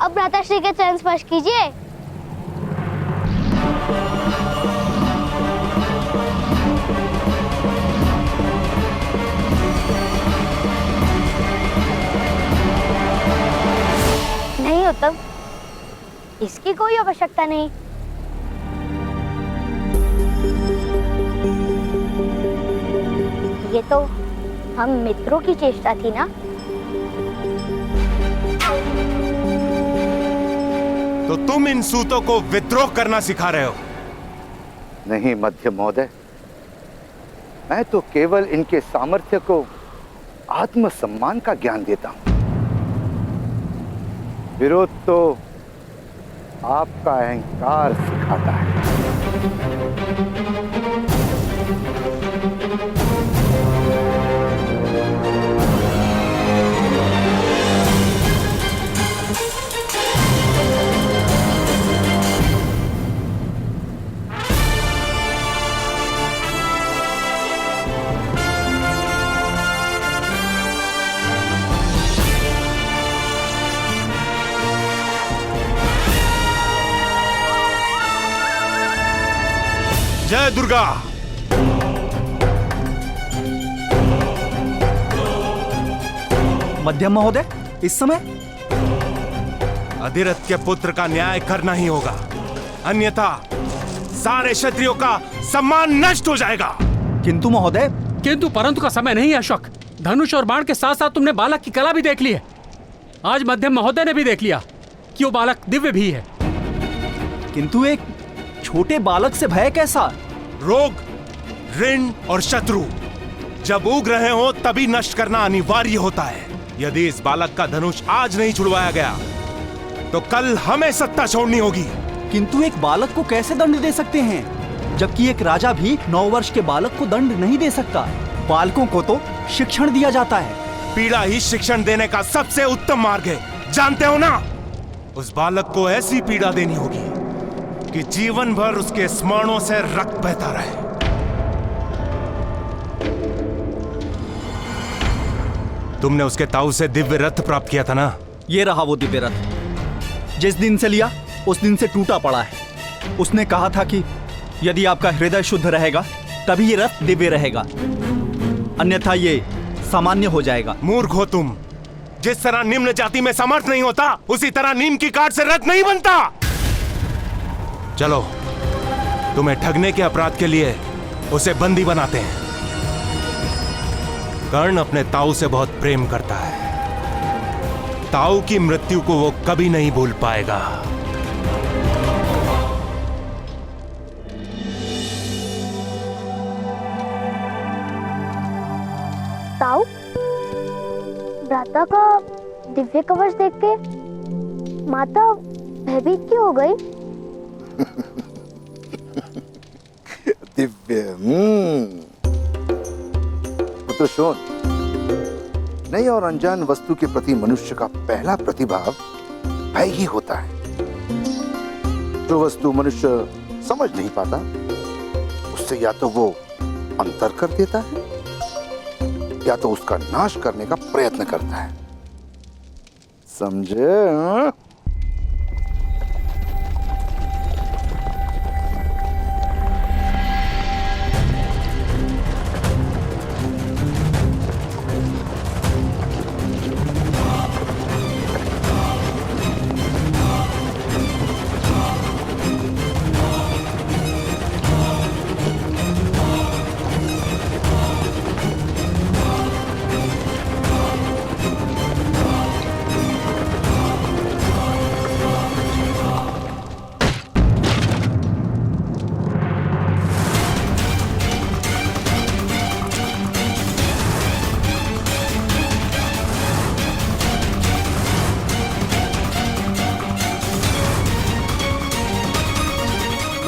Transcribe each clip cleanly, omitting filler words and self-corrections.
अब भ्राताश्री के चरण स्पर्श कीजिए। नहीं उत्तम, इसकी कोई आवश्यकता नहीं। ये तो हम मित्रों की चेष्टा थी ना। तो तुम इन सूतों को विद्रोह करना सिखा रहे हो? नहीं मध्य महोदय, मैं तो केवल इनके सामर्थ्य को आत्मसम्मान का ज्ञान देता हूं। विरोध तो आपका अहंकार सिखाता है। जय दुर्गा। मध्यम महोदय, इस समय अधिरथ के पुत्र का न्याय करना ही होगा, अन्यथा सारे क्षत्रियों का सम्मान नष्ट हो जाएगा। किंतु महोदय। किंतु परंतु का समय नहीं है अशोक। धनुष और बाण के साथ साथ तुमने बालक की कला भी देख ली है। आज मध्यम महोदय ने भी देख लिया कि वो बालक दिव्य भी है। किंतु एक छोटे बालक से भय कैसा? रोग, ऋण और शत्रु जब उग रहे हो तभी नष्ट करना अनिवार्य होता है। यदि इस बालक का धनुष आज नहीं छुड़वाया गया तो कल हमें सत्ता छोड़नी होगी। किंतु एक बालक को कैसे दंड दे सकते हैं, जबकि एक राजा भी 9 वर्ष के बालक को दंड नहीं दे सकता। बालकों को तो शिक्षण दिया जाता है। पीड़ा ही शिक्षण देने का सबसे उत्तम मार्ग है, जानते हो ना? उस बालक को ऐसी पीड़ा देनी होगी कि जीवन भर उसके स्मरणों से रक्त बहता रहे। तुमने उसके ताऊ से दिव्य रथ प्राप्त किया था ना? ये रहा वो दिव्य रथ। जिस दिन से लिया उस दिन से टूटा पड़ा है। उसने कहा था कि यदि आपका हृदय शुद्ध रहेगा तभी ये रथ दिव्य रहेगा, अन्यथा ये सामान्य हो जाएगा। मूर्ख हो तुम। जिस तरह निम्न जाति में समर्थ नहीं होता, उसी तरह नीम की काट से रथ नहीं बनता। चलो, तुम्हें ठगने के अपराध के लिए उसे बंदी बनाते हैं। कर्ण अपने ताऊ से बहुत प्रेम करता है। ताऊ की मृत्यु को वो कभी नहीं भूल पाएगा। ताऊ, भ्राता का दिव्य कवच देख के माता भयभीत क्यों हो गई? दिव्य पुत्र शोन, नई और अनजान वस्तु के प्रति मनुष्य का पहला प्रतिभाव भय ही होता है। जो वस्तु मनुष्य समझ नहीं पाता, उससे या तो वो अंतर कर देता है या तो उसका नाश करने का प्रयत्न करता है। समझे?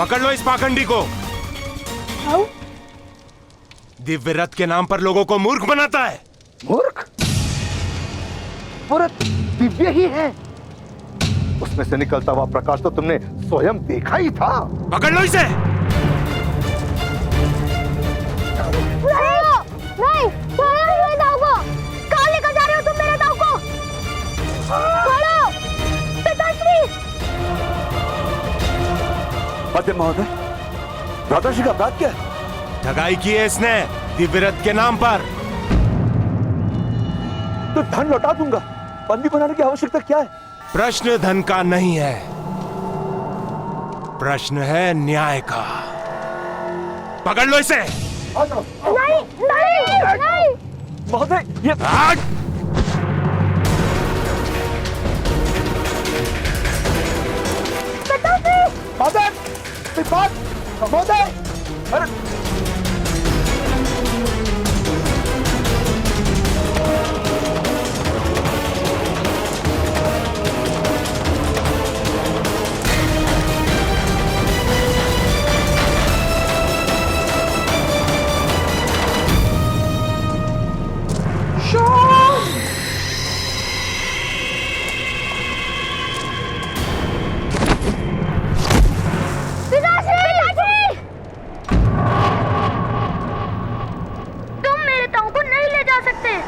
पकड़ लो इस पाखंडी को। दिव्य रथ के नाम पर लोगों को मूर्ख बनाता है। मूर्ख? वो रथ दिव्य ही है। उसमें से निकलता हुआ प्रकाश तो तुमने स्वयं देखा ही था। पकड़ लो इसे। नहीं, छोड़ो मेरे ताऊ को। कहाँ लेकर जा रहे हो तुम मेरे ताऊ को? छोड़ो। पिताश्री! मध्य महोदय, भ्राताश्री का अपराध क्या है? ठगाई की है इसने दिव्यरथ के नाम पर। तो धन लौटा दूंगा, बंदी बनाने की आवश्यकता क्या है? प्रश्न धन का नहीं है, प्रश्न है न्याय का। पकड़ लो इसे। नहीं नहीं नहीं महोदय, ये आग! महोदय, महोदय, अरे तुम मेरे ताऊ को नहीं ले जा सकते।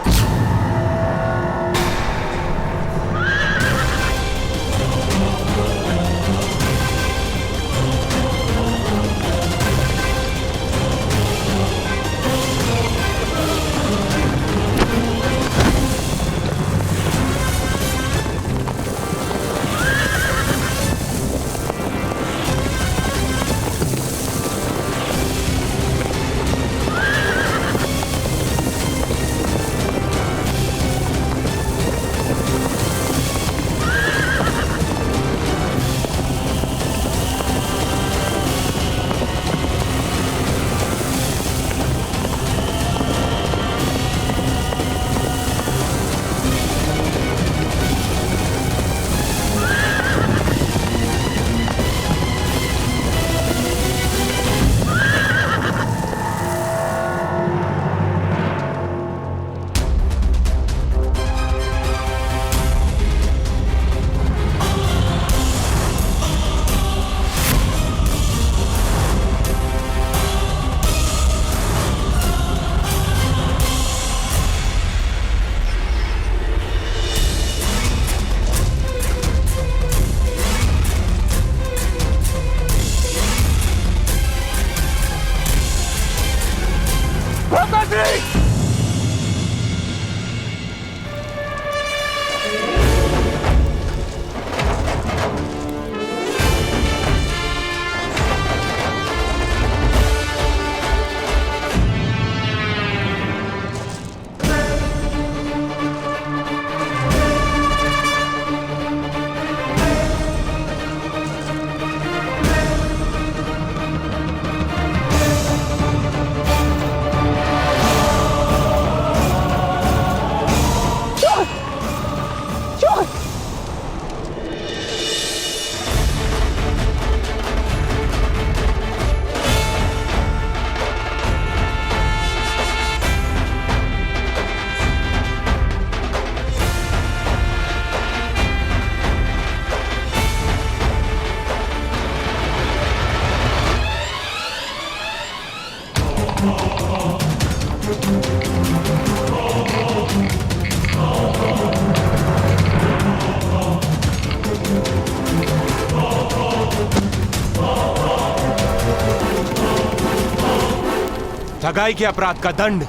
ठगाई के अपराध का दंड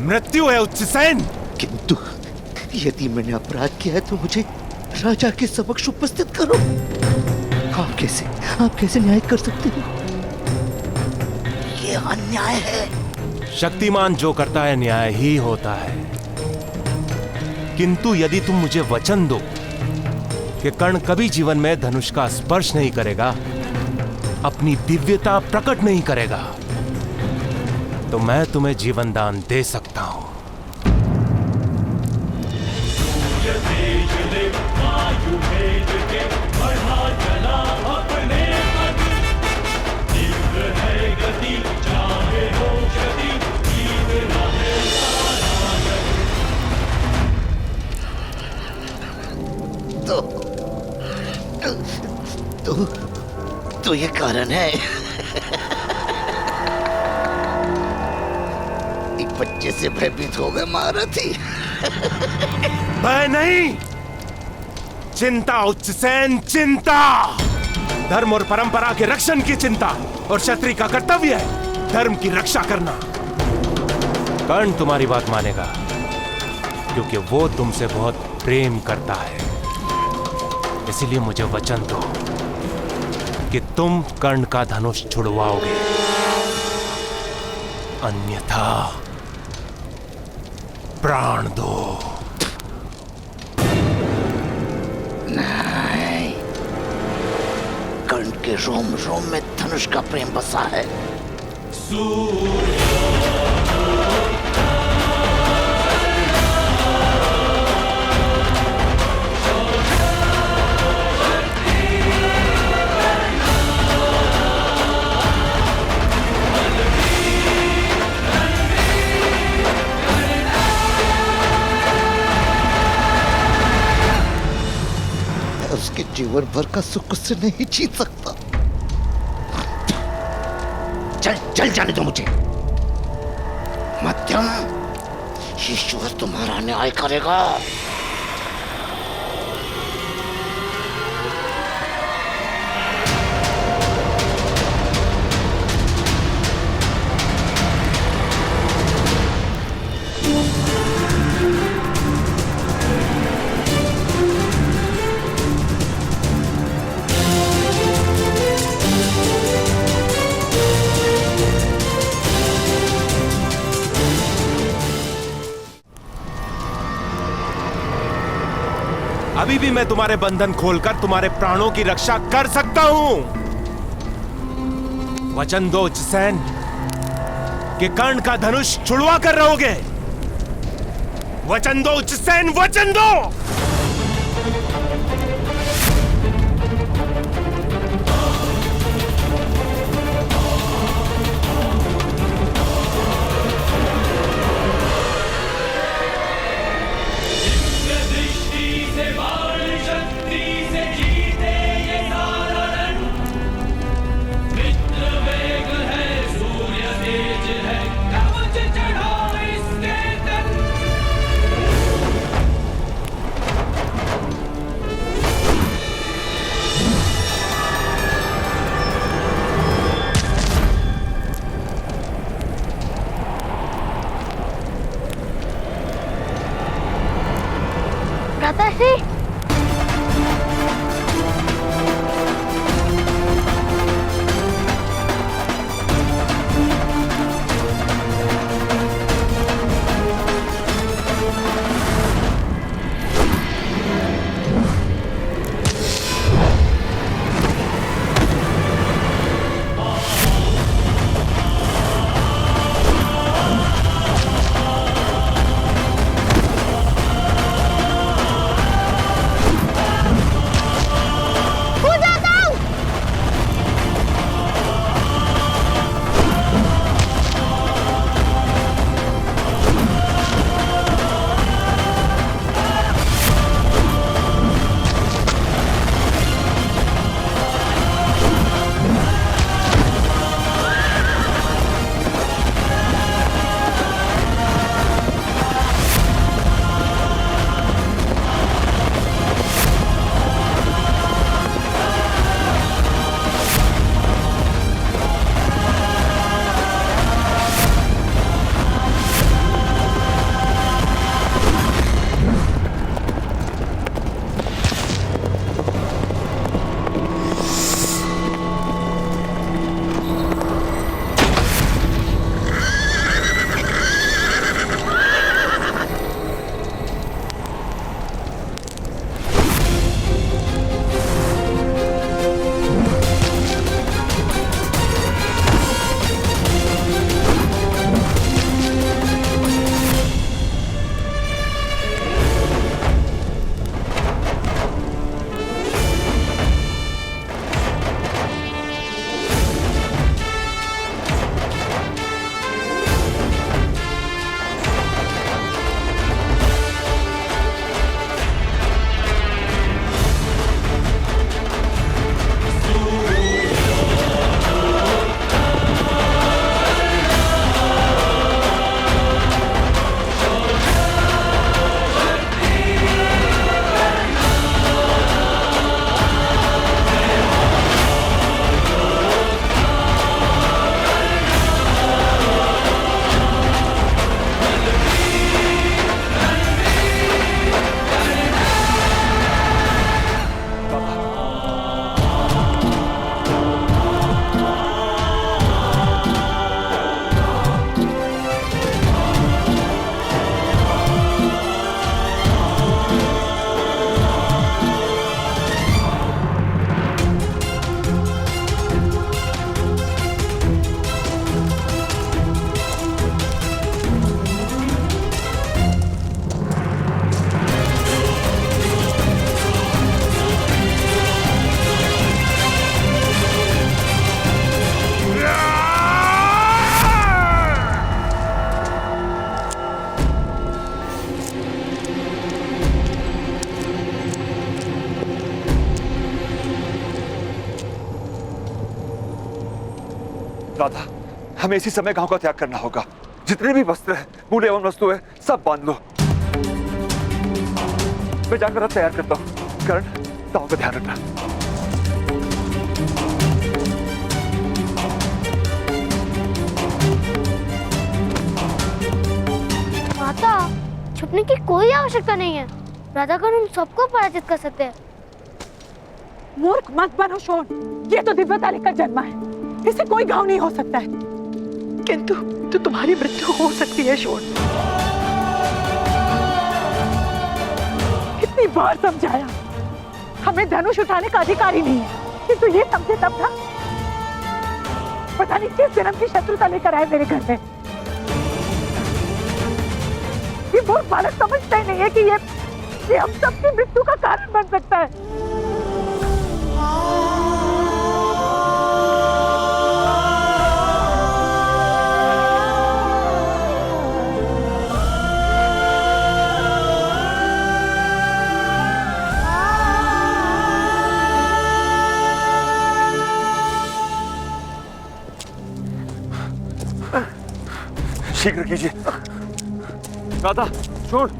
मृत्यु है उच्चसेन। किंतु यदि मैंने अपराध किया है तो मुझे राजा के समक्ष उपस्थित करो। आप कैसे न्याय कर सकते हो? ये अन्याय है। शक्तिमान जो करता है न्याय ही होता है। किंतु यदि तुम मुझे वचन दो कि कर्ण कभी जीवन में धनुष का स्पर्श नहीं करेगा, अपनी दिव्यता प्रकट नहीं करेगा, तो मैं तुम्हें जीवन दान दे सकता हूं। तो ये कारण है। एक बच्चे से भयभीत हो गए महारथी। भय नहीं, चिंता उच्चसेन, चिंता। धर्म और परंपरा के रक्षण की चिंता और क्षत्रिय का कर्तव्य है धर्म की रक्षा करना। कर्ण तुम्हारी बात मानेगा क्योंकि वो तुमसे बहुत प्रेम करता है। इसलिए मुझे वचन दो कि तुम कर्ण का धनुष छुड़वाओगे, अन्यथा प्राण दो। नहीं, कर्ण के रोम रोम में धनुष का प्रेम बसा है। उसके जीवन भर का सुख उससे नहीं जीत सकता। चल चल जाने दो मुझे। मध्यम, ईश्वर तुम्हारा न्याय करेगा। अभी भी मैं तुम्हारे बंधन खोलकर तुम्हारे प्राणों की रक्षा कर सकता हूं। वचन दो उच्चसेन कि कर्ण का धनुष छुड़वा कर रहोगे। वचन दो उच्चसेन, वचन दो। भ्राताश्री, राधा, हमें इसी समय गांव का त्याग करना होगा। जितने भी वस्त्र है, मूल्य एवं वस्तु है, सब बांध लो। मैं जाकर रथ तैयार करता हूँ। कर्ण, दाव का ध्यान रखना। माता, छुपने की कोई आवश्यकता नहीं है। राधा का हम सबको पराजित कर सकते हैं। मूर्ख मत बनो शोन, ये तो दिव्यता लेकर जन्मा है, इससे कोई घाव नहीं हो सकता है। किंतु तो तुम्हारी मृत्यु हो सकती है शोन। कितनी बार समझाया, हमें धनुष उठाने का अधिकार ही नहीं है, किंतु ये समझे तब था। पता नहीं किस जन्म की शत्रुता लेकर आए मेरे घर में। ये मूर्ख बालक समझता ही नहीं है कि ये हम सबकी मृत्यु का कारण बन सकता है। शीघ्र कीजिए। राधा, छोड़।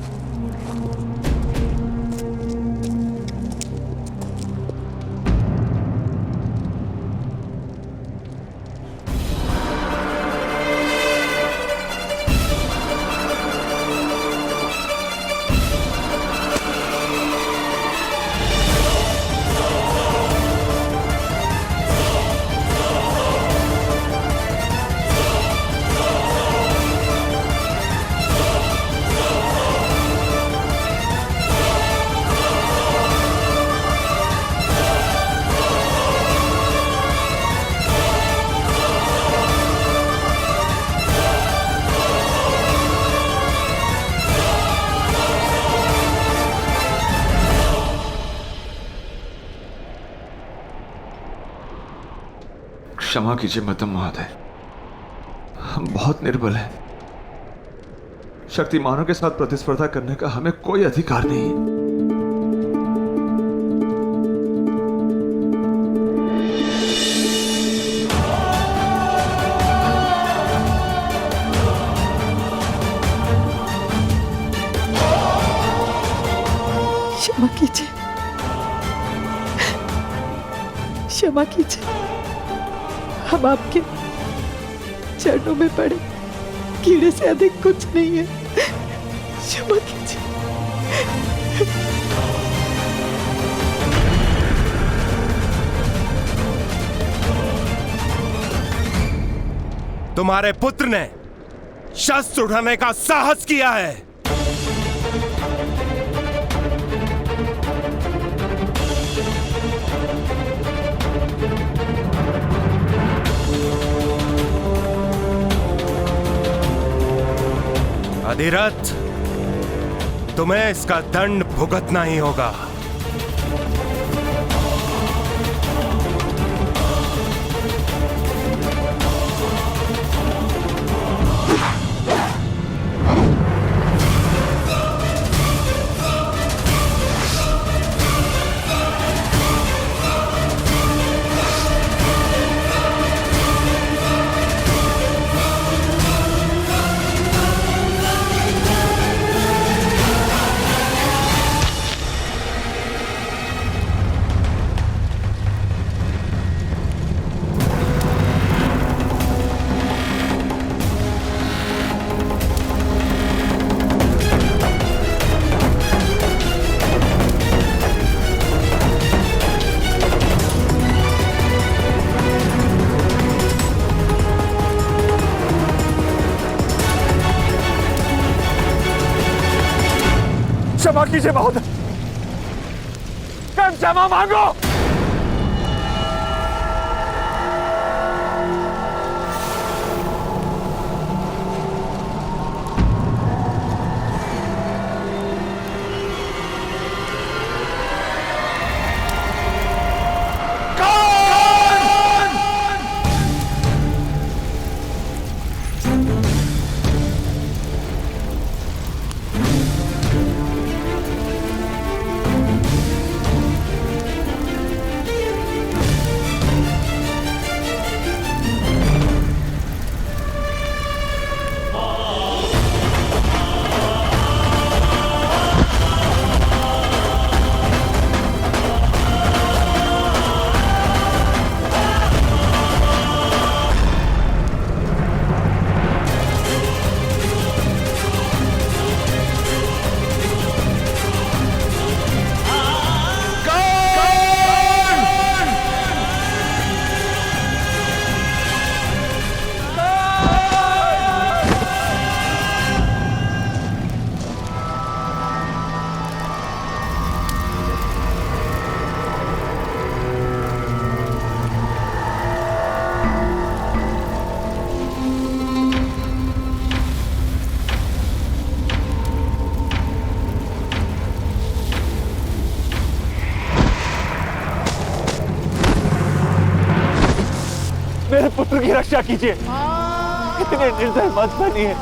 क्षमा कीजिए मध्यम महोदय, हम बहुत निर्बल हैं। शक्तिमानों के साथ प्रतिस्पर्धा करने का हमें कोई अधिकार नहीं है। क्षमा कीजिए, क्षमा कीजिए। हम आपके चरणों में पड़े कीड़े से अधिक कुछ नहीं है। क्षमा कीजिए। तुम्हारे पुत्र ने शस्त्र उठाने का साहस किया है। अधिरथ, तुम्हें इसका दंड भुगतना ही होगा। क्षमा कीजिए महोदय, क्षमा मांगो। मेरे पुत्र की रक्षा कीजिए। इतने निर्दय मत बनिए।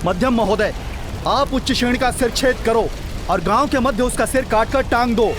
मध्यम महोदय, आप उच्च श्रेणी का सिर छेद करो और गांव के मध्य उसका सिर काटकर टांग दो।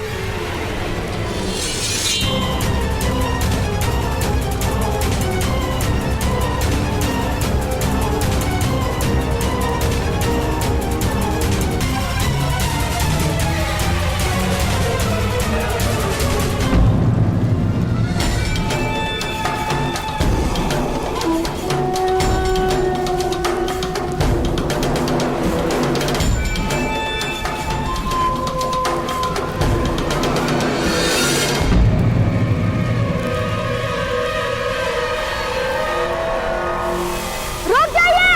रुक जाइए।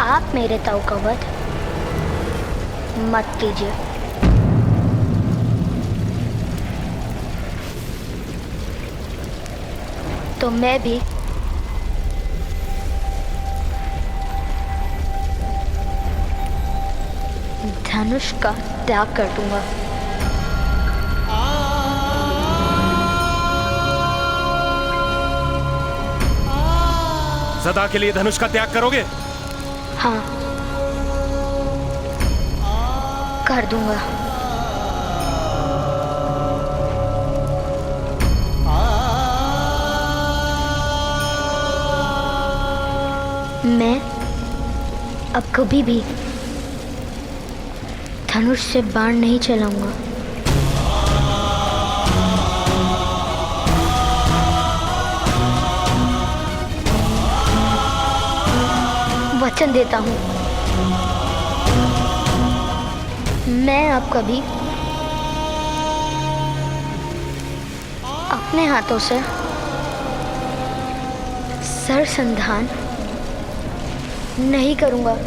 आप मेरे ताऊ का वध मत कीजिए। तो मैं भी धनुष का त्याग कर दूंगा। सदा के लिए धनुष का त्याग करोगे? हाँ, कर दूंगा। मैं अब कभी भी धनुष से बाण नहीं चलाऊंगा। वचन देता हूं, मैं अब कभी अपने हाथों से सरसंधान नहीं करूंगा।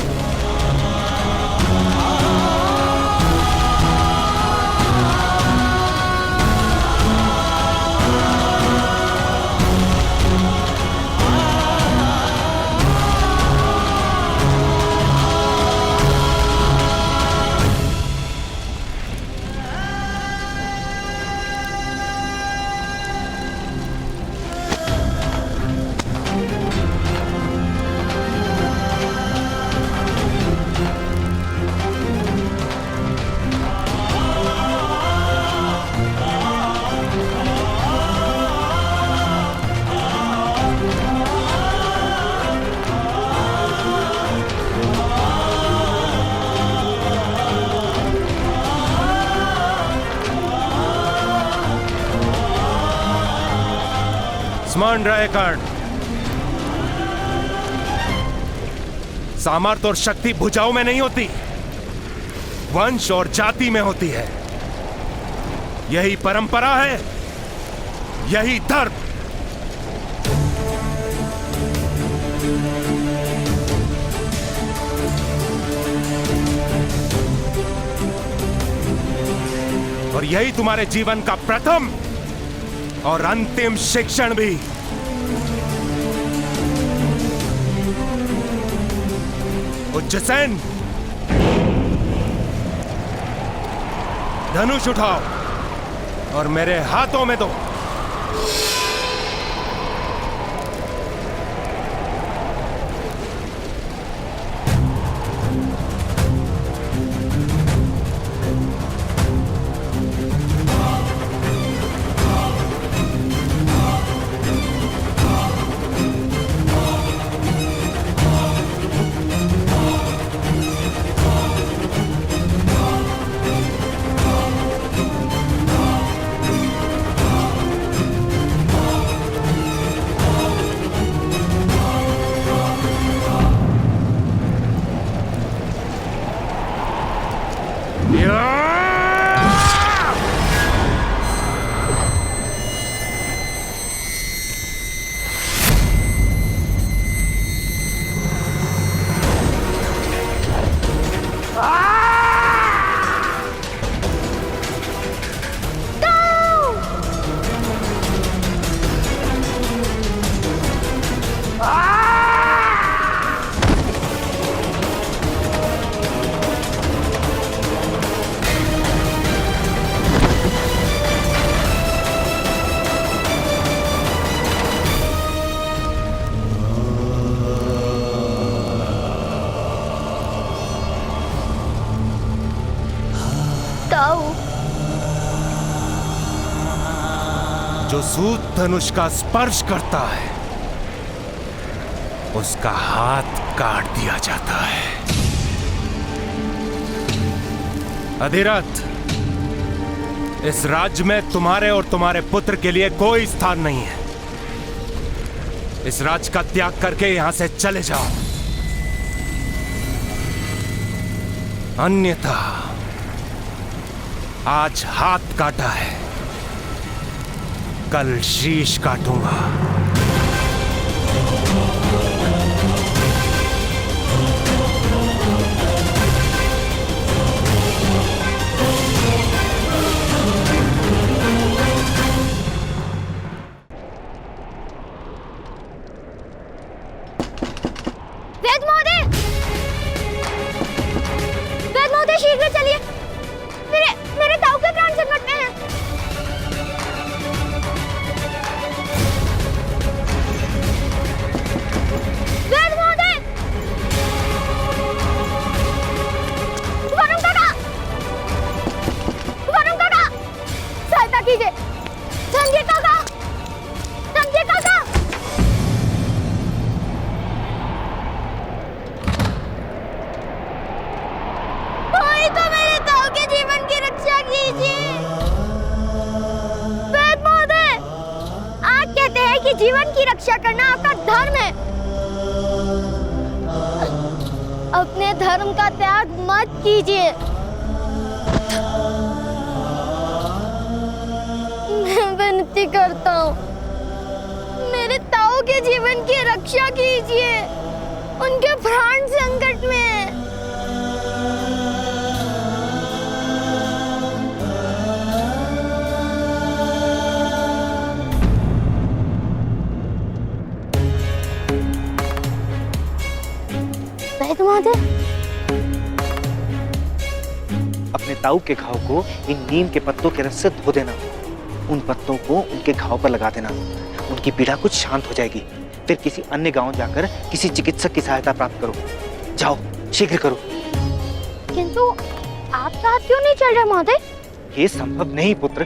स्मरण रहे कर्ण, सामर्थ्य और शक्ति भुजाओं में नहीं होती, वंश और जाति में होती है। यही परंपरा है, यही धर्म। और यही तुम्हारे जीवन का प्रथम और अंतिम शिक्षण भी। उज्जैन, धनुष उठाओ और मेरे हाथों में दो। जो सूत धनुष का स्पर्श करता है उसका हाथ काट दिया जाता है। अधिरथ, इस राज्य में तुम्हारे और तुम्हारे पुत्र के लिए कोई स्थान नहीं है। इस राज्य का त्याग करके यहां से चले जाओ, अन्यथा आज हाथ काटा है, कल शीश काटूंगा। वेद महोदय, वेद महोदय शीघ्र चलिए, मेरे ताऊ के प्राण संकट में हैं। वेद महोदय, वरुण काका, सहायता कीजिए। संजय काका, संजय काका। कोई तो मेरे ताऊ के जीवन की रक्षा कीजिए। वेद महोदय, आप कहते हैं कि जीवन की रक्षा करना आपका धर्म है। अपने धर्म का त्याग मत कीजिए। मैं विनती करता हूँ, मेरे ताऊ के जीवन की रक्षा कीजिए। उनके प्राण संकट में हैं। अपने ताऊ के घाव को इन नीम के पत्तों के रस से धो देना। उन पत्तों को उनके घाव पर लगा देना, उनकी पीड़ा कुछ शांत हो जाएगी। फिर किसी अन्य गांव जाकर किसी चिकित्सक की सहायता प्राप्त करो। जाओ, शीघ्र करो। किंतु आप साथ क्यों नहीं चल रहे महोदय? ये संभव नहीं पुत्र।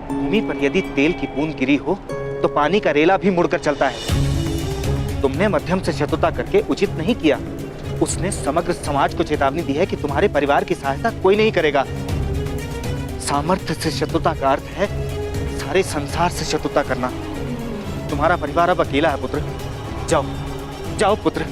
भूमि पर यदि तेल की बूंद गिरी हो तो पानी का रेला भी मुड़कर चलता है। तुमने मध्यम से शत्रुता करके उचित नहीं किया। उसने समग्र समाज को चेतावनी दी है कि तुम्हारे परिवार की सहायता कोई नहीं करेगा। सामर्थ्य से शत्रुता का अर्थ है सारे संसार से शत्रुता करना। तुम्हारा परिवार अब अकेला है पुत्र। जाओ, जाओ पुत्र।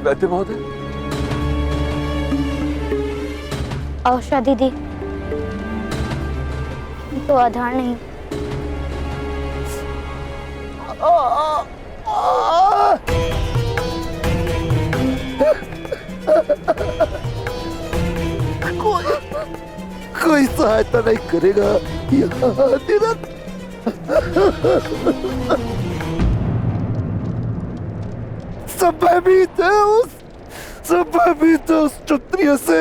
वैद्य महोदय, औषधि दी तो आधार नहीं। कोई सहायता नहीं करेगा यहाँ निरंतर। सब भयभीत है उस क्षत्रिय से।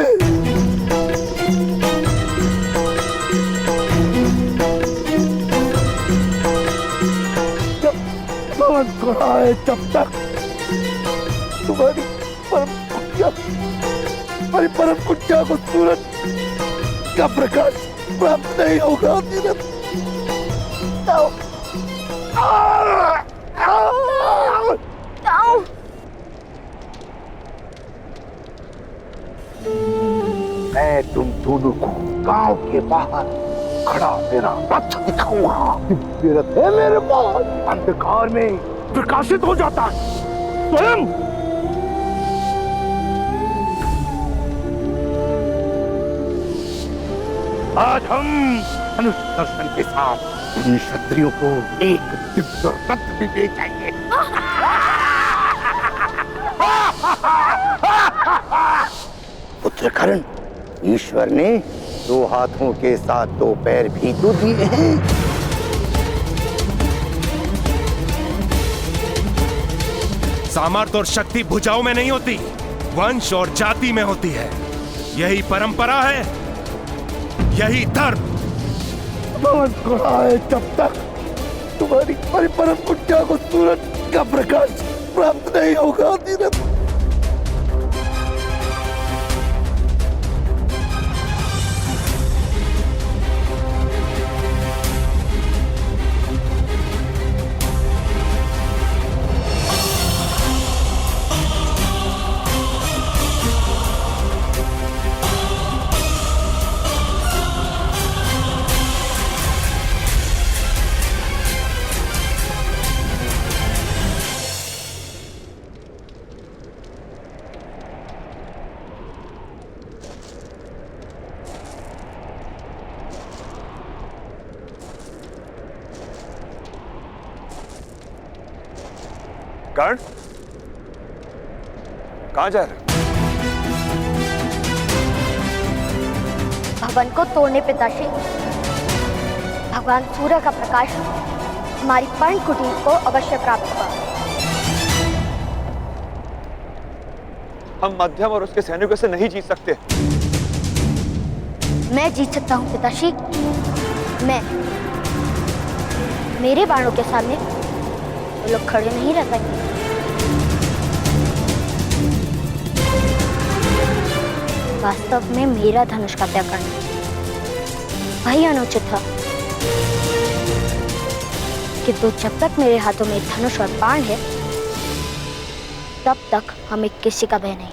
भगवान खड़ा है जब तक तुम्हारी परम कुटिया को सूरज का प्रकाश प्राप्त नहीं होगा। मैं तुम दोनों को गांव के बाहर खड़ा मेरा रथ दिखाऊंगा। दिव्य रथ है मेरे पास, अंधकार में प्रकाशित हो जाता है स्वयं। आज हम धनुष दर्शन के साथ इन क्षत्रियों को एक दिव्य रथ भी दे जाएंगे। पुत्र कर्ण, ईश्वर ने 2 हाथों के साथ 2 पैर भी तो दिए हैं। सामर्थ्य और शक्ति भुजाओं में नहीं होती, वंश और जाति में होती है। यही परंपरा है, यही धर्म। भगवान खड़ा है जब तक तुम्हारी परम कुटिया को सूरज का प्रकाश प्राप्त नहीं होगा। धीरज कर्ण, कहाँ जा रहे? भवन को तोड़ने पिताश्री, भगवान सूर्य का प्रकाश हमारी पर्ण कुटीर को अवश्य प्राप्त होगा। हम मध्यम और उसके सैनिकों से नहीं जीत सकते। मैं जीत सकता हूँ पिताश्री। मैं, मेरे बाणों के सामने वो लोग खड़े नहीं रह सकते। वास्तव में मेरा धनुष का त्याग करना वही अनुचित था, किंतु जब तक मेरे हाथों में धनुष और बाण है तब तक हमें किसी का भय नहीं।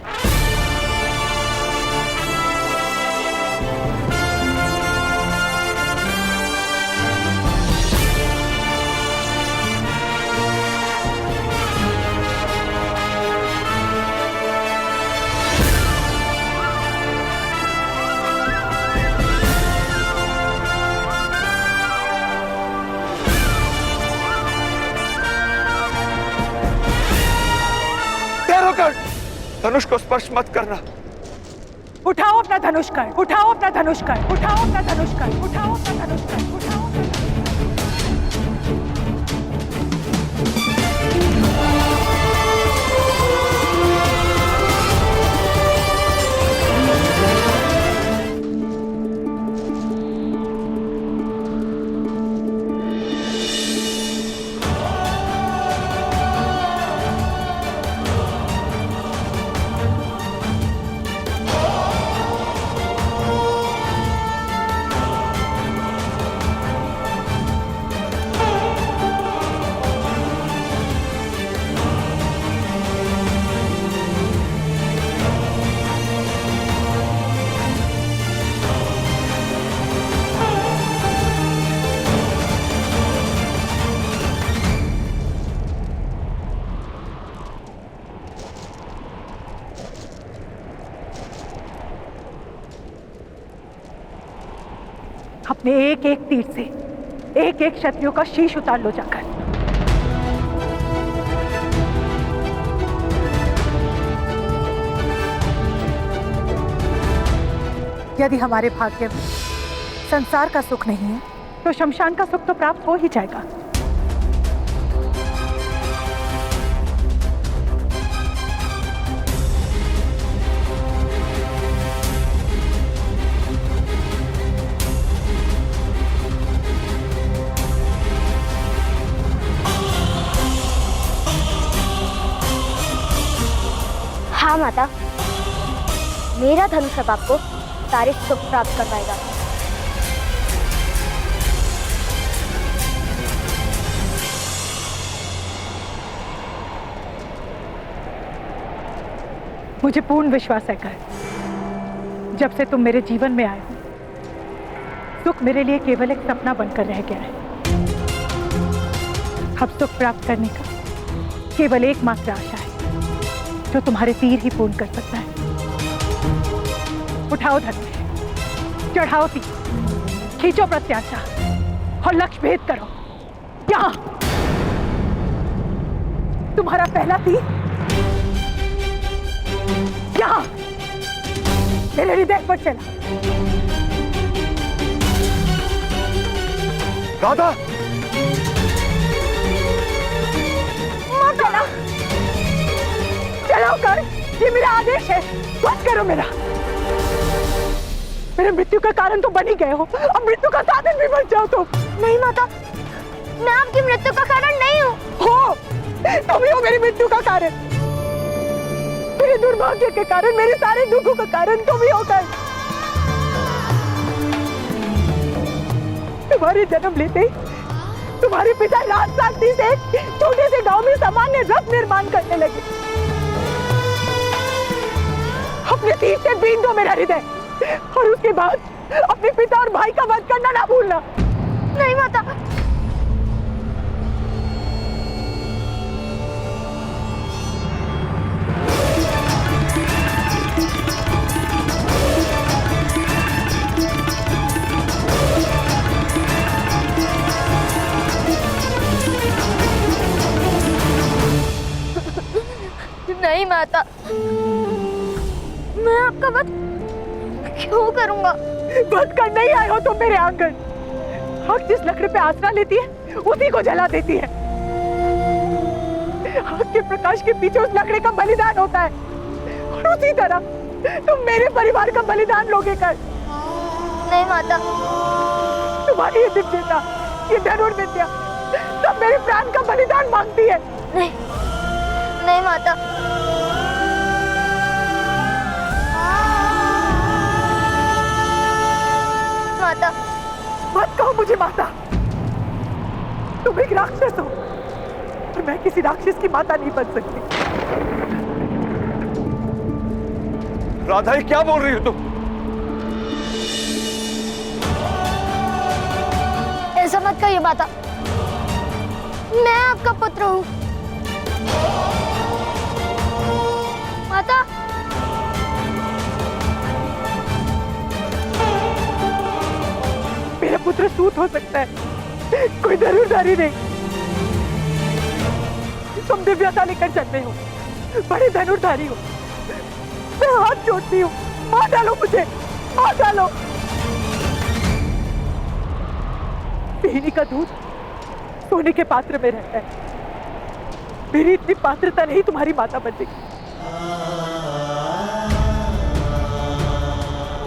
धनुष को स्पर्श मत करना। उठाओ अपना धनुष कर, उठाओ अपना धनुष कर, उठाओ अपना धनुष कर, उठाओ अपना धनुष कर, उठाओ अपना अपने एक एक तीर से एक एक क्षत्रियो का शीश उतार लो जाकर। यदि हमारे भाग्य में संसार का सुख नहीं है तो शमशान का सुख तो प्राप्त हो ही जाएगा। हाँ माता, मेरा धनुष अब आपको सारे सुख प्राप्त करवाएगा। मुझे पूर्ण विश्वास है कर, जब से तुम मेरे जीवन में आए हो, सुख मेरे लिए केवल एक सपना बनकर रह गया है। अब सुख प्राप्त करने का केवल एकमात्र आशा है जो तुम्हारे तीर ही पूर्ण कर सकता है। उठाओ धनुष, चढ़ाओ तीर, खींचो प्रत्याशा और लक्ष्य भेद करो। यहाँ तुम्हारा पहला तीर, यहाँ मेरे हृदय पर चला। राधा, चला, चलो कर, ये मेरा आदेश है। वध करो मेरा। मेरे मृत्यु का कारण तो बन ही गए हो, अब मृत्यु का साधन भी बन जाओ तुम। नहीं माता, मैं आपकी मृत्यु का कारण नहीं हूँ। हो, तुम ही हो मेरी मृत्यु का कारण। मेरे दुर्भाग्य के कारण, मेरे सारे दुखों का कारण तुम ही होकर। तुम्हारे जन्म लेते ही तुम्हारे पिता राजशास्त्री से छोटे से गांव में सामान्य रथ निर्माण करने लगे। अपने तीर से बीन दो मेरा हृदय और उसके बाद अपने पिता और भाई का वध करना ना भूलना। नहीं माता, नहीं माता, मैं आपका वध क्यों करूंगा? वध करने ही आए हो तुम मेरे आंगन। आग जिस लकड़ी पे आसरा लेती है उसी को जला देती है। आग के प्रकाश के पीछे उस लकड़ी का बलिदान होता है और उसी तरह तुम मेरे परिवार का बलिदान लोगे कर। नहीं माता, तुम्हारी ये दिव्यता, ये धनुर्विद्या सब मेरे प्राण का बलिदान मांगती है। नहीं, नहीं माता, माता मत कहो मुझे माता। तुम एक राक्षस हो और मैं किसी राक्षस की माता नहीं बन सकती। राधा, ये क्या बोल रही हो तुम? ऐसा मत कहिए माता, मैं आपका पुत्र हूँ। माता, मेरा पुत्र सूत हो सकता है, कोई धनुर्धारी नहीं। तुम दिव्यता लेकर जन्मे हो, बड़े धनुर्धारी हो। मैं हाथ जोड़ती हूँ, मार डालो मुझे, मार डालो। पीने का दूध सोने के पात्र में रहता है। मेरी इतनी पात्रता नहीं तुम्हारी माता बनने की।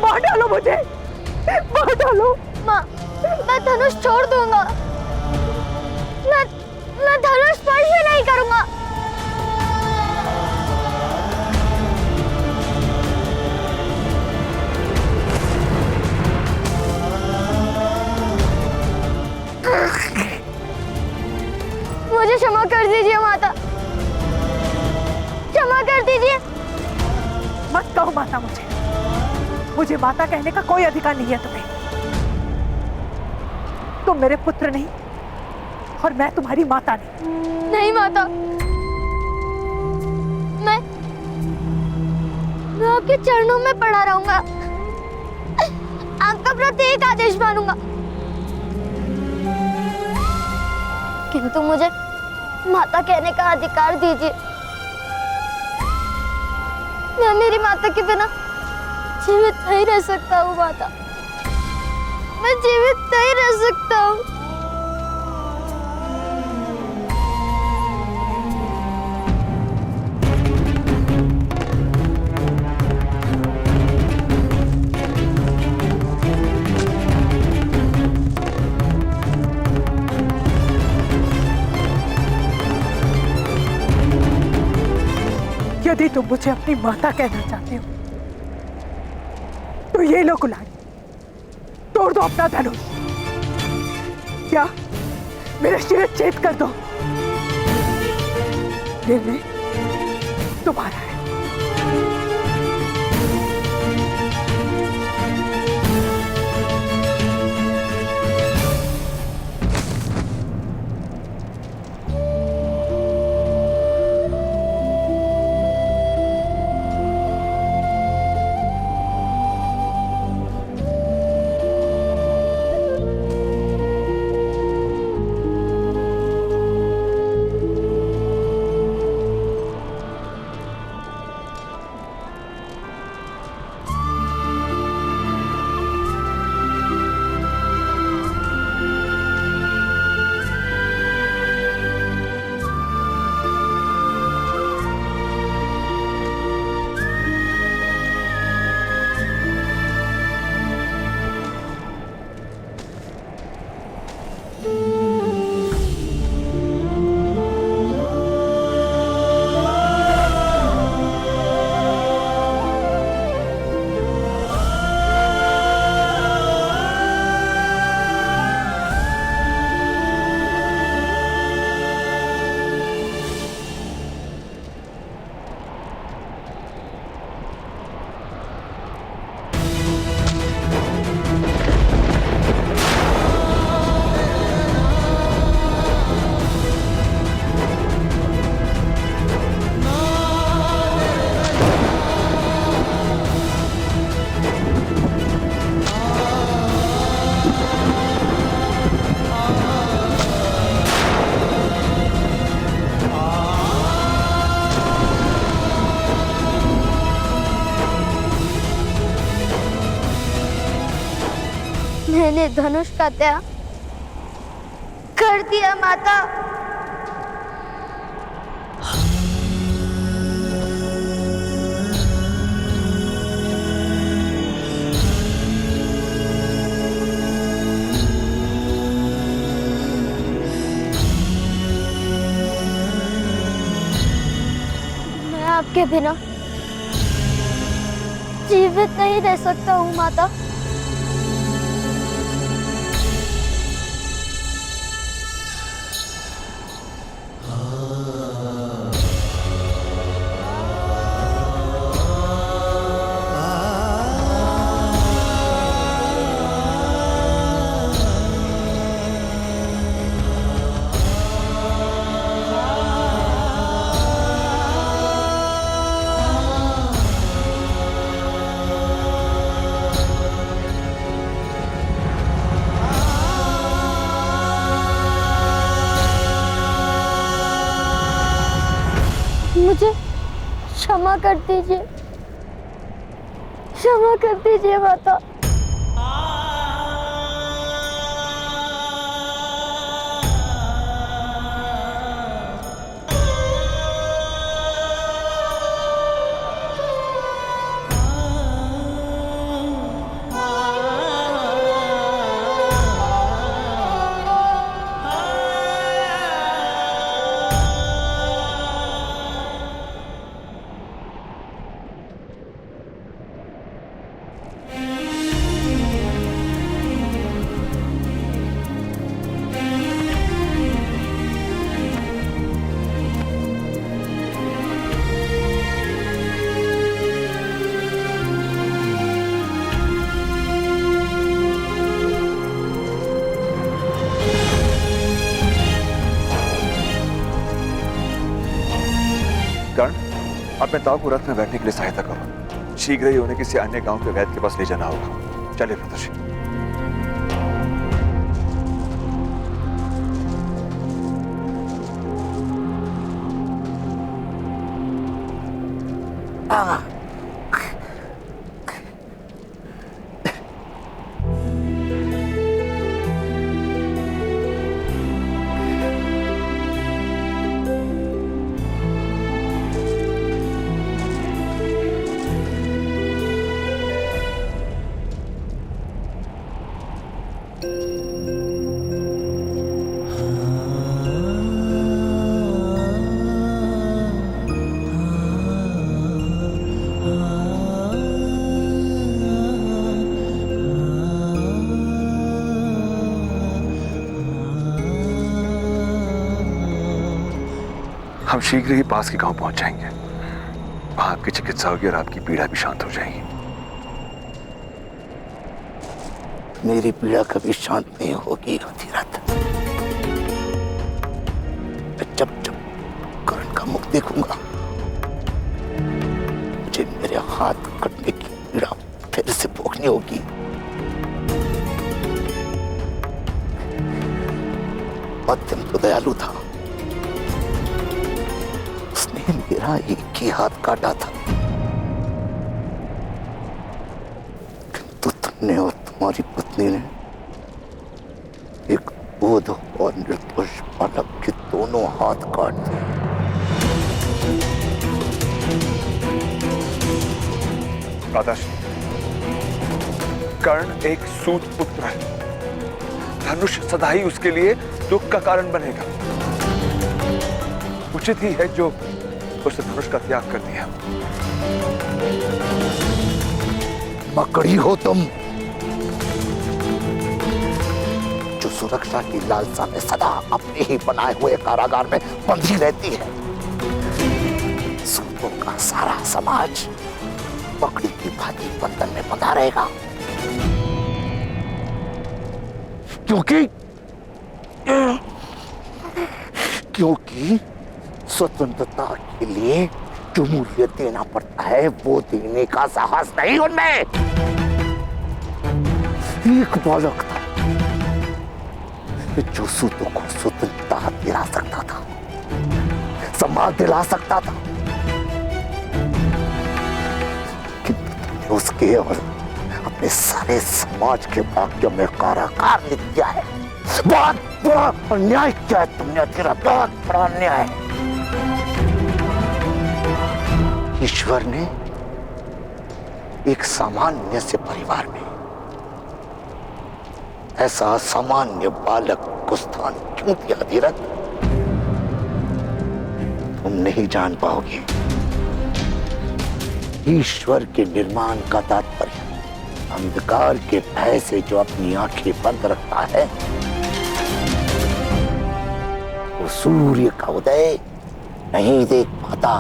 मार डालो मुझे, मार डालो। माँ, मैं धनुष छोड़ दूंगा। मैं धनुष स्पर्श भी नहीं करूंगा। मुझे क्षमा कर दीजिए माता, क्षमा कर दीजिए। मत कहो माता मुझे माता कहने का कोई अधिकार नहीं है तुम्हें। तुम मेरे पुत्र नहीं और मैं तुम्हारी माता नहीं। नहीं माता, मैं आपके चरणों में पड़ा रहूंगा। आपका प्रत्येक आदेश मानूंगा। किंतु मुझे माता कहने का अधिकार दीजिए। मैं मेरी माता के बिना जीवित नहीं रह सकता हूँ माता, मैं जीवित नहीं रह सकता हूँ। यदि तुम मुझे अपनी माता कहना चाहते हो तो ये लो कुल्हाड़ी, तोड़ दो अपना धनुष, क्या मेरे शिरच्छेद कर दो। निर्णय तुम्हारा है। मैंने धनुष का त्याग कर दिया माता। मैं आपके बिना जीवित नहीं रह सकता हूँ माता। मुझे क्षमा कर दीजिए, क्षमा कर दीजिए माता। कर्ण, अपने ताऊ को रथ में बैठने के लिए सहायता करो। शीघ्र ही उन्हें किसी अन्य गांव के वैद्य के पास ले जाना होगा। चलिए प्रदर्शन। हम शीघ्र ही पास के गांव पहुंच जाएंगे। वहां आपकी चिकित्सा होगी और आपकी पीड़ा भी शांत हो जाएगी। मेरी पीड़ा कभी शांत नहीं होगी अधिरथ। जब जब कर्ण का मुख देखूंगा मुझे मेरे हाथ कटने की पीड़ा फिर से भोगनी होगी। मध्यम तो दयालु था, उसने मेरा एक ही हाथ काटा था, किंतु तुमने और तुम्हारी पत्नी ने एक बोध और निर्दोष बालक के दोनों हाथ काट दिए। राधाश्री, कर्ण एक सूत पुत्र है। धनुष सदा ही उसके लिए दुख का कारण बनेगा। उचित ही है जो उसने धनुष का त्याग कर दिया। मकड़ी हो तुम, जो सुरक्षा की लालसा में सदा अपने ही बनाए हुए कारागार में बंधी रहती है। सूतों का सारा समाज मकड़ी की भांति बंधन में बंधा रहेगा, क्योंकि स्वतंत्रता के लिए जो मूल्य देना पड़ता है वो देने का साहस नहीं उनमें। एक बालक था जो सूतों को स्वतंत्रता दिला सकता था, सम्मान दिला सकता था, किंतु तुमने उसके और अपने सारे समाज के भाग्य में कारागार लिख दिया है। बहुत बड़ा अन्याय किया है तुमने अधिरथ, बहुत बड़ा अन्याय। ईश्वर ने एक सामान्य से परिवार में ऐसा सामान्य बालक को स्थान क्यों दिया अधिरथ? तुम नहीं जान पाओगे। ईश्वर के निर्माण का तात्पर्य अंधकार के भय से जो अपनी आंखें बंद रखता है वो सूर्य का उदय नहीं देख पाता।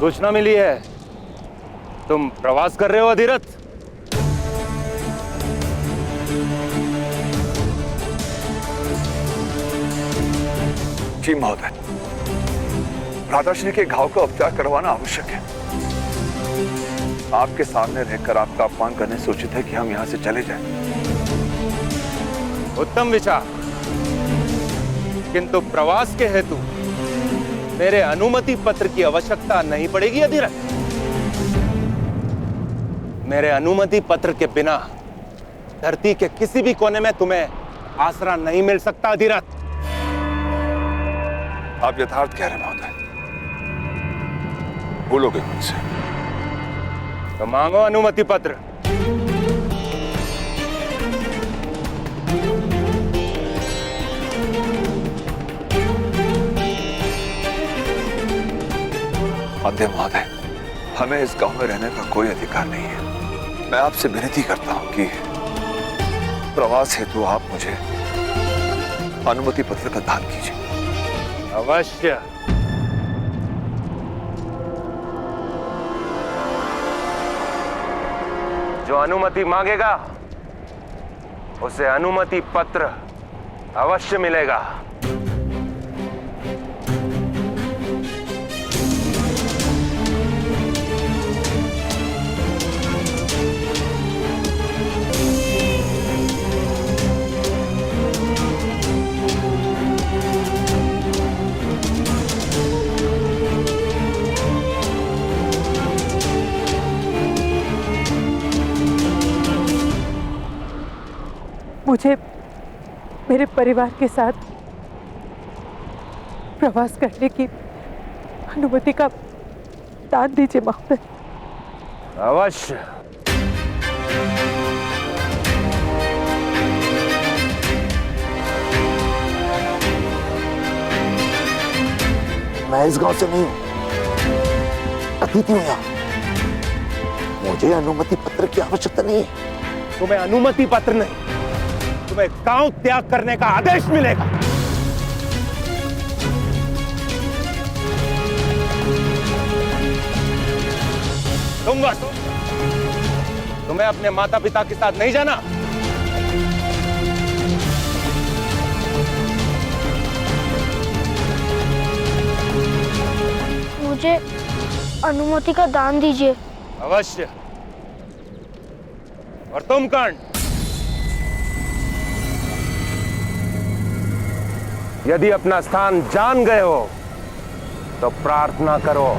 सूचना मिली है तुम प्रवास कर रहे हो अधिरथ। जी महोदय, राधाश्री के घाव का उपचार करवाना आवश्यक है। आपके सामने रहकर आपका अपमान करने से उचित है कि हम यहां से चले जाएं। उत्तम विचार, किंतु प्रवास के हेतु मेरे अनुमति पत्र की आवश्यकता नहीं पड़ेगी अधिरथ। मेरे अनुमति पत्र के बिना धरती के किसी भी कोने में तुम्हें आसरा नहीं मिल सकता अधिरथ। आप यथार्थ कह रहे हैं महोदय, बोलोगे मुझसे तो मांगो अनुमति पत्र। मध्य महोदय, हमें इस गांव में रहने का कोई अधिकार नहीं है। मैं आपसे विनती करता हूं कि प्रवास हेतु आप मुझे अनुमति पत्र का दान कीजिए। अवश्य। जो अनुमति मांगेगा उसे अनुमति पत्र अवश्य मिलेगा। मुझे मेरे परिवार के साथ प्रवास करने की अनुमति का दान दीजिए महोदय। अवश्य। मैं इस गांव से नहीं हूं, अतिथि हूं यहाँ। मुझे अनुमति पत्र की आवश्यकता नहीं है। तुम्हें अनुमति पत्र नहीं, तुम्हें गांव त्याग करने का आदेश मिलेगा। तुम्हें अपने माता पिता के साथ नहीं जाना। मुझे अनुमति का दान दीजिए। अवश्य। और तुम कर्ण, यदि अपना स्थान जान गए हो तो प्रार्थना करो।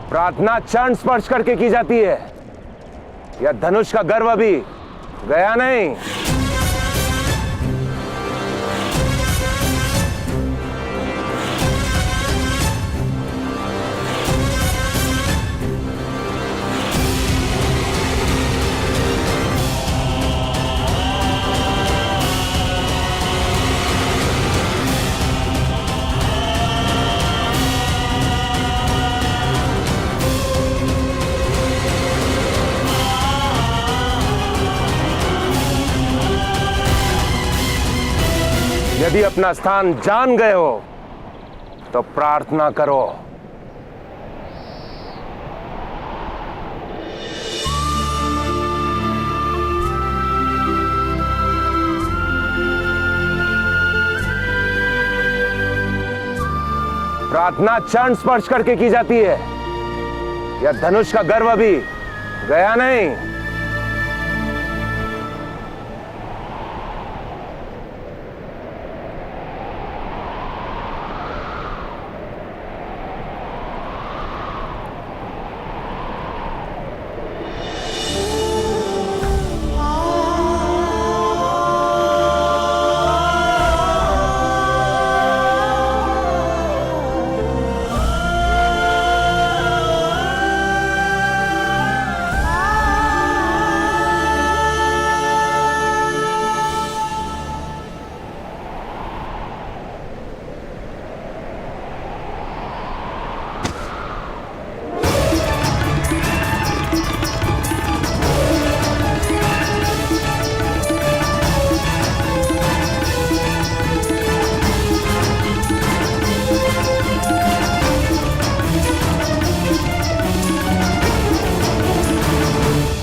प्रार्थना चरण स्पर्श करके की जाती है। यह धनुष का गर्व अभी गया नहीं। यदि अपना स्थान जान गए हो तो प्रार्थना करो। प्रार्थना चरण स्पर्श करके की जाती है। यह धनुष का गर्व अभी गया नहीं।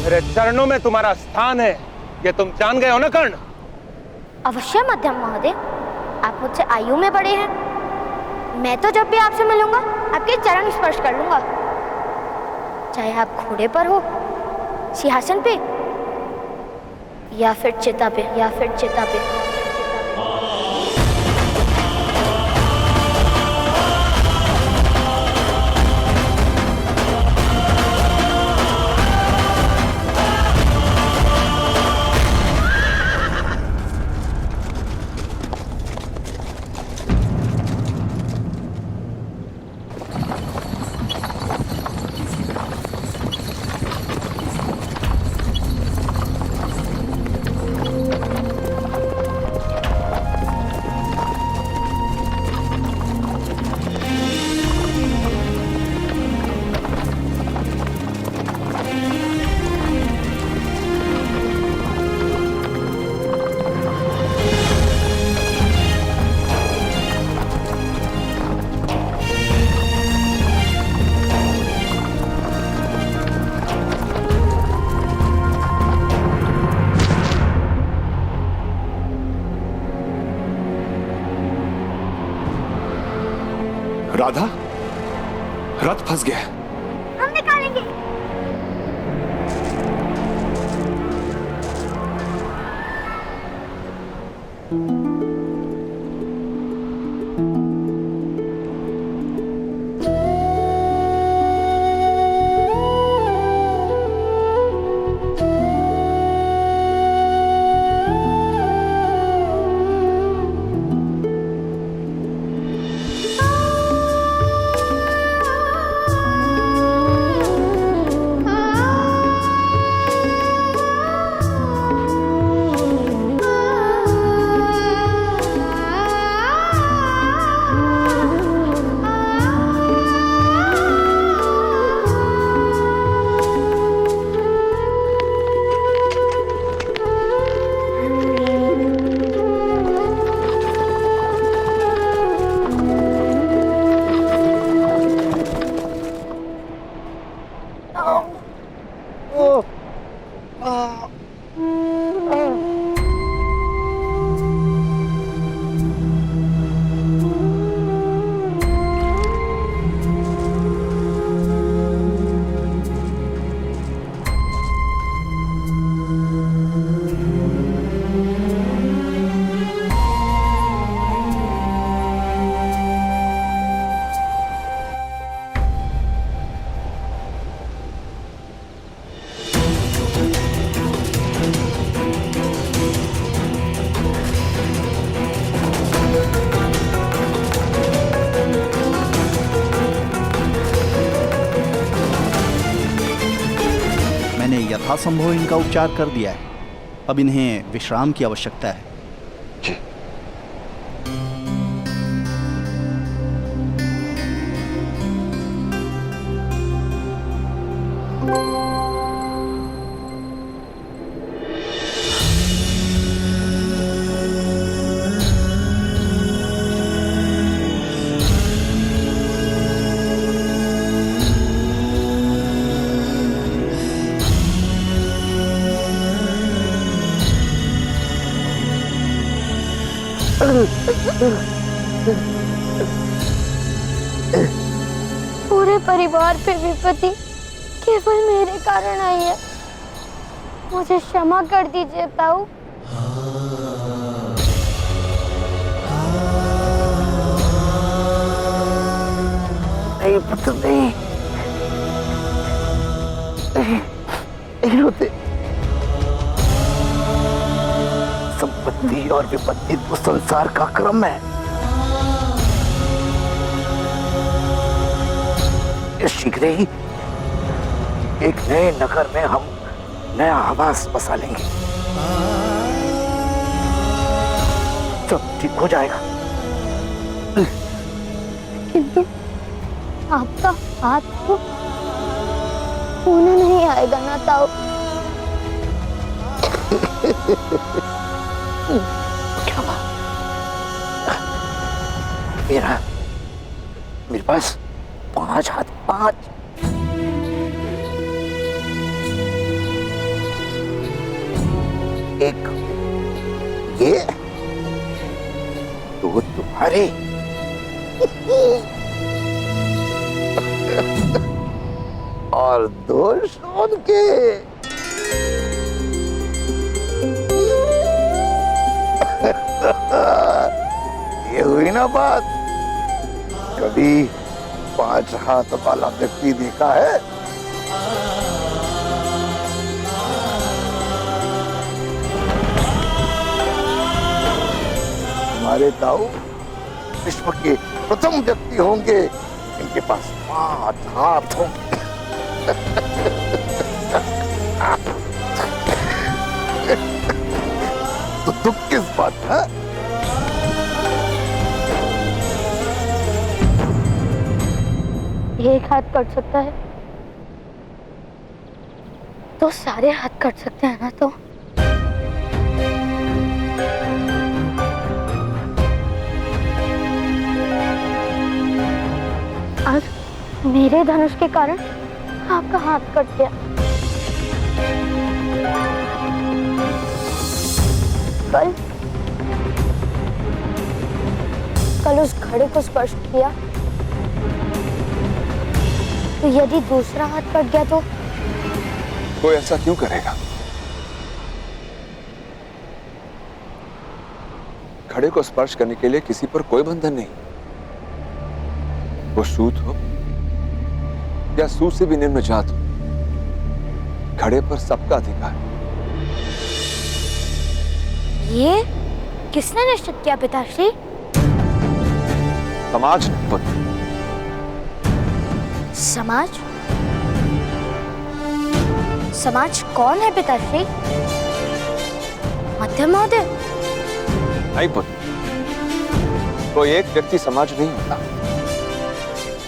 मेरे चरणों में तुम्हारा स्थान है, ये तुम जान गए हो ना कर्ण? अवश्य मध्यम महोदय, आप मुझसे आयु में बड़े हैं। मैं तो जब भी आपसे मिलूंगा आपके चरण स्पर्श कर लूंगा, चाहे आप घोड़े पर हो सिंहासन पे या फिर चिता पे, या फिर चिता पे। राधा, रथ फंस गया। हम निकालेंगे। यथासंभव इनका उपचार कर दिया है। अब इन्हें विश्राम की आवश्यकता है। जी। पूरे परिवार पे विपत्ति केवल मेरे कारण आई है। मुझे क्षमा कर दीजिए ताऊ। नहीं पुत्र, नहीं रोते। संपत्ति और विपत्ति तो संसार का क्रम है। शीघ्र ही एक नए नगर में हम नया आवास बसा लेंगे। सब ठीक हो जाएगा। किंतु आपका हाथ तो होने नहीं आएगा ना ताऊ। क्या बात? मेरे पास 5 हाथ, 5। एक ये, 2 तुम्हारे और 2 शोन के। क्या बात, कभी 5 हाथ वाला व्यक्ति देखा है? हमारे ताऊ विश्व के प्रथम व्यक्ति होंगे, इनके पास 5 हाथ होंगे। तो दुख किस बात है? एक हाथ कट सकता है तो सारे हाथ कट सकते हैं ना। तो आज मेरे धनुष के कारण आपका हाथ कट गया। कल उस घड़े को स्पर्श किया तो यदि दूसरा हाथ कट गया तो कोई ऐसा क्यों करेगा? घड़े को स्पर्श करने के लिए किसी पर कोई बंधन नहीं, वो सूत हो या सूत से भी निम्न जात हो, घड़े पर सबका अधिकार। ये किसने निश्चित किया पिताश्री? समाज ने पुत्र। समाज? समाज कौन है पिताश्री? मध्यम महोदय? नहीं पुत्र, कोई एक व्यक्ति समाज नहीं होता।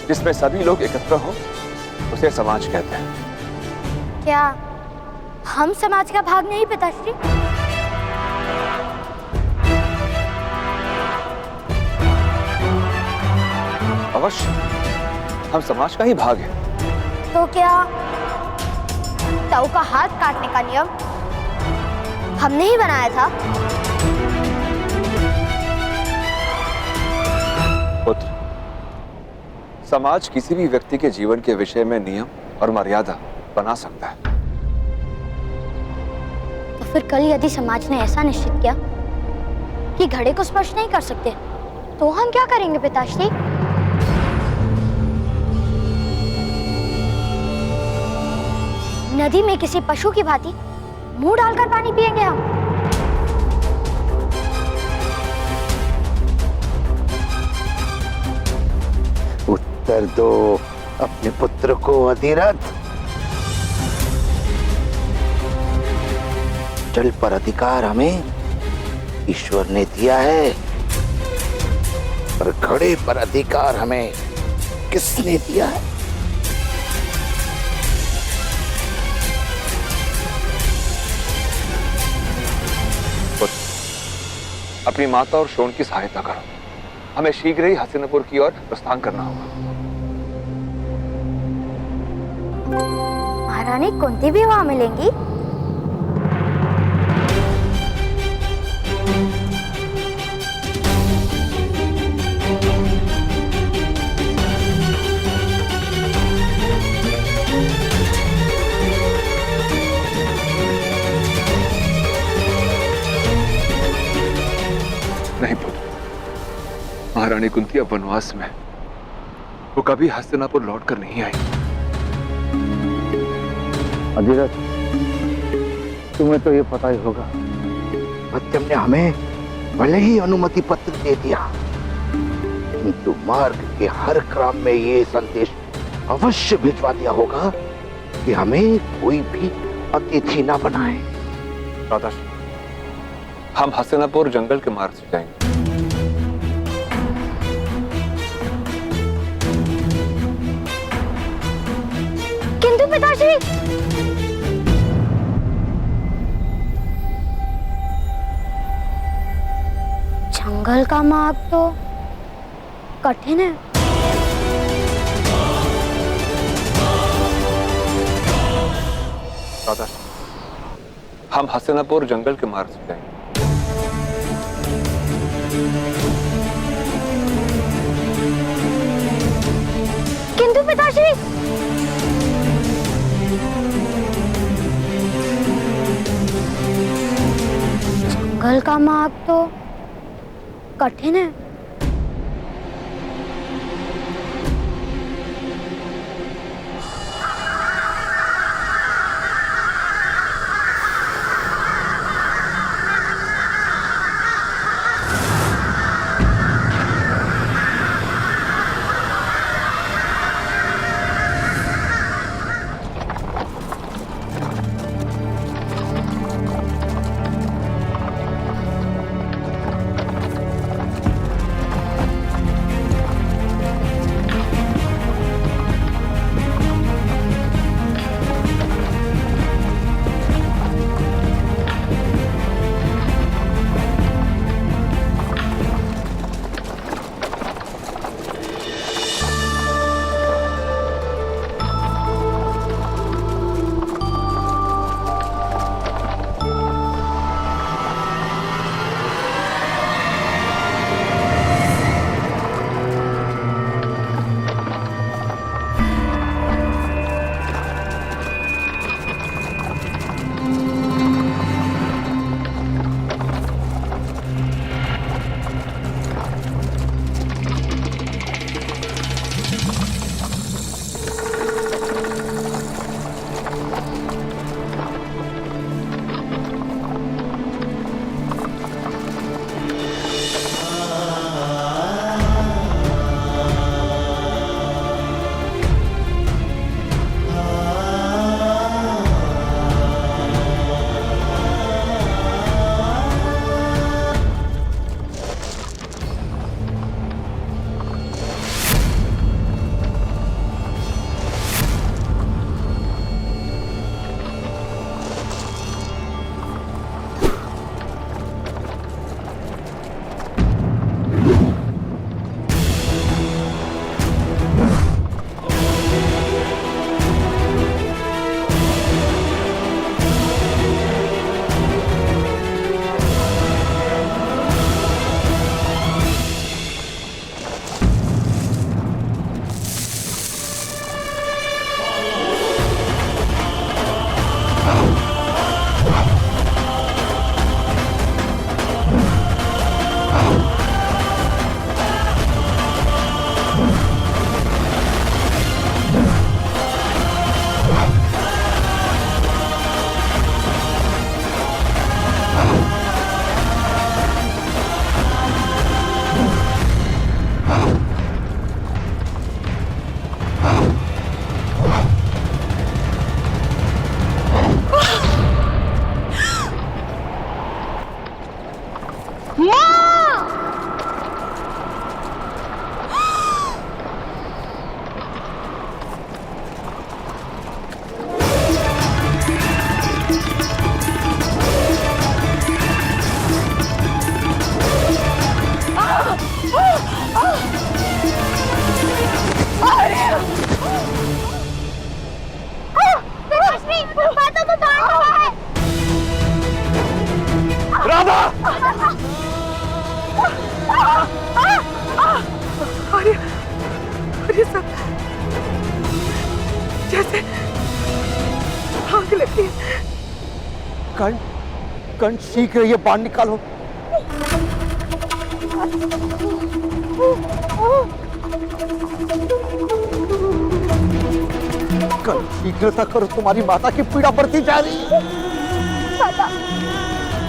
जिसमें सभी लोग एकत्र हो उसे समाज कहते हैं। क्या हम समाज का भाग नहीं पिताश्री? अवश्य, हम समाज का ही भाग है। तो क्या ताऊ का हाथ काटने का नियम हमने ही बनाया था? पुत्र, समाज किसी भी व्यक्ति के जीवन के विषय में नियम और मर्यादा बना सकता है। तो फिर कल यदि समाज ने ऐसा निश्चित किया कि घड़े को स्पर्श नहीं कर सकते तो हम क्या करेंगे पिताश्री? नदी में किसी पशु की भांति मुंह डालकर पानी पिएंगे हम। उत्तर दो अपने पुत्र को अधिरथ। जल पर अधिकार हमें ईश्वर ने दिया है, पर घड़े पर अधिकार हमें किसने दिया है? अपनी माता और शोण की सहायता करो। हमें शीघ्र ही हस्तिनापुर की ओर प्रस्थान करना होगा। महारानी कुंती भी वहां मिलेंगी? नहीं पुत्र, महारानी कुंती अब वनवास में, वो कभी हस्तिनापुर लौटकर नहीं आई। अधिरथ, तुम्हें तो ये पता ही होगा, मध्यम ने हमें भले ही अनुमति पत्र दे दिया, किंतु मार्ग के हर क्रम में ये संदेश अवश्य भिजवा दिया होगा कि हमें कोई भी अतिथि न बनाए। दादाश्री, हम हस्तिनापुर जंगल के मार्ग से जाएंगे। किंतु पिताश्री, जंगल का मार्ग तो कठिन है। दादाश्री, हम हस्तिनापुर जंगल के मार्ग से जाएंगे। किंतु पिताश्री, जंगल का मार्ग तो कठिन है। अरे सब जैसे आग लगी है। कर्ण शीघ्र ये बाण निकालो। कर्ण शीघ्रता करो, तुम्हारी माता की पीड़ा बढ़ती जा रही है। माता,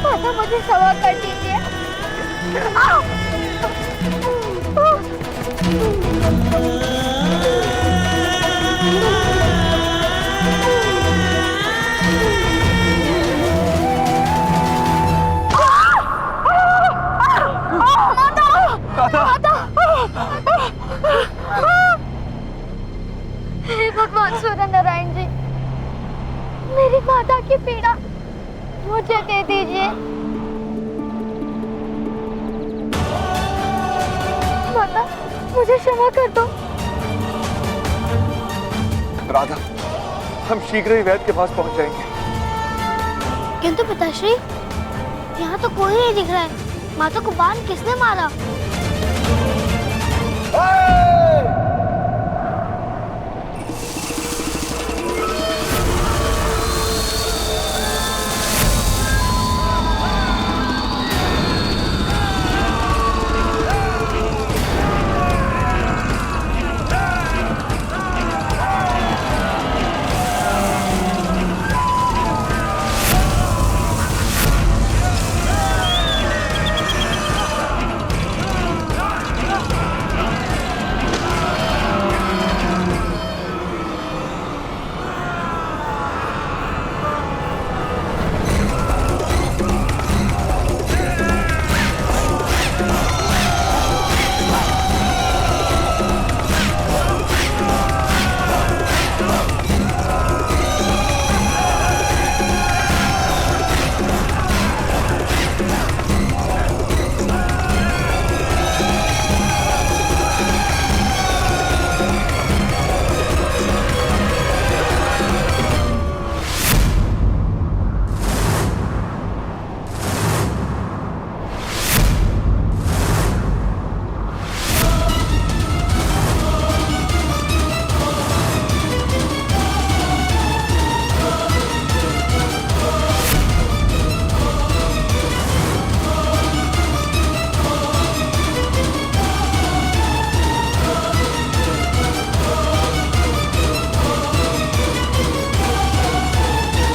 माता मुझे क्षमा कर दीजिए। हे भगवान सूर्य नारायण जी, मेरी माता की पीड़ा मुझे दे दीजिए। माता, मुझे क्षमा कर दो। राधा, हम शीघ्र ही वैद्य के पास पहुंच जाएंगे। किंतु पिताश्री, यहाँ तो कोई नहीं दिख रहा है। माता को बाण किसने मारा?